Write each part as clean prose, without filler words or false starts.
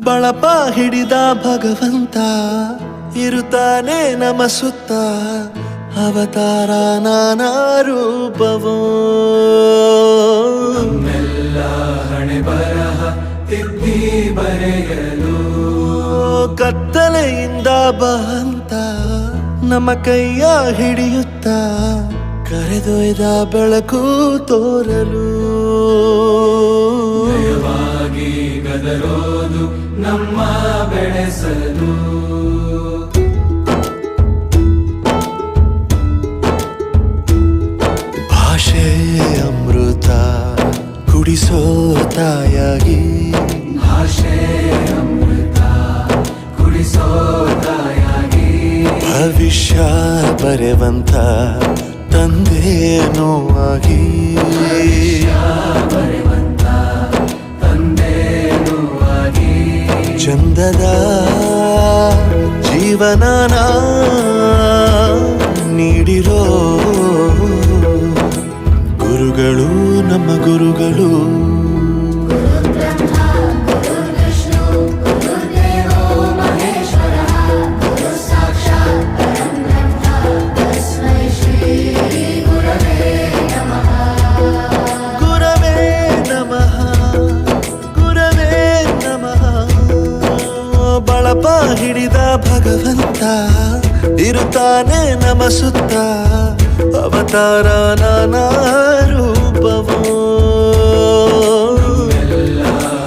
ಬಳಪ ಹಿಡಿದ ಭಗವಂತ ಇರುತ್ತಾನೆ ನಮ ಸುತ್ತ ಅವತಾರ ನಾನಾ ರೂಪವೋ ನಮ್ಮೆಲ್ಲ ಹಣೆ ಬರಹ ತಿದ್ದಿ ಬರೆಯಲು ಕತ್ತಲೆಯಿಂದ ಬಂತ ನಮ್ಮ ಕೈಯ ಹಿಡಿಯುತ್ತ ಕರೆದೊಯ್ದ ಬೆಳಕು ತೋರಲು ನಯವಾಗಿ ಗದರೋದು ನಮ್ಮ ಬೆಳೆಸಲು ಭಾಷೆ ಅಮೃತ ಕುಡಿಸೋ ತಾಯಾಗಿ ಭಾಷೆ ಅಮೃತ ಕುಡಿಸೋ ತಾಯಾಗಿ ಭವಿಷ್ಯ ಬರೆವಂತ ತಂದೇನೋ ಆಗಿ ಬರೆವಂತ ತಂದೇನೂ ಆಗಿ ಚಂದದ ಜೀವನನ ನೀಡಿರೋ ಗುರುಗಳು ನಮ್ಮ ಗುರುಗಳು ಬಳಪ ಹಿಡಿದ ಭಗವಂತ ಇರುತ್ತಾನೆ ನಮ ಸುತ್ತ ಅವತಾರ ನಾನಾ ರೂಪವೋ ಎಲ್ಲ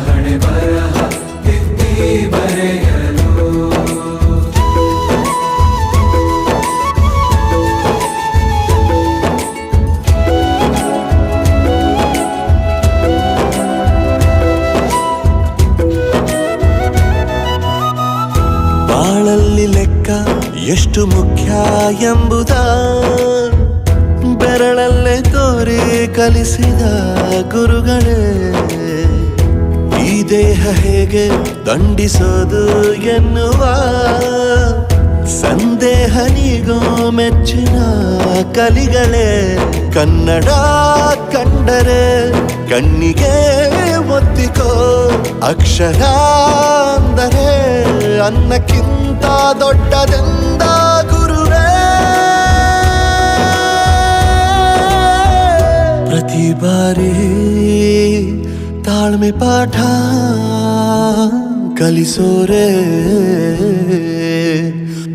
ಹಣೆ ಬರಹ ತಿದ್ದಿ ಬರೆಯಲು ಬಾಳಲ್ಲಿ ಲೆಕ್ಕ ಎಷ್ಟು ಮುಖ್ಯ ಎಂಬುದ ಬೆರಳಲ್ಲೇ ತೋರಿ ಕಲಿಸಿದ ಗುರುಗಳೇ ಈ ದೇಹ ಹೇಗೆ ದಂಡಿಸೋದು ಎನ್ನುವ ಸಂದೇಹ ನೀಗೋ ಮೆಚ್ಚಿನ ಕಲಿಗಳೇ ಕನ್ನಡ ಕಂಡರೆ ಕಣ್ಣಿಗೆ ಒತ್ತಿಕೋ ಅಕ್ಷರ ಅಂದರೆ ಅನ್ನಕ್ಕಿಂತ ದೊಡ್ಡದೆಂದ ಗುರುವೇ ಪ್ರತಿ ಬಾರಿ ತಾಳ್ಮೆ ಪಾಠ ಕಲಿಸೋರೆ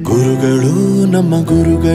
ಗುರುಗಳು ನಮ್ಮ ಗುರುಗಳು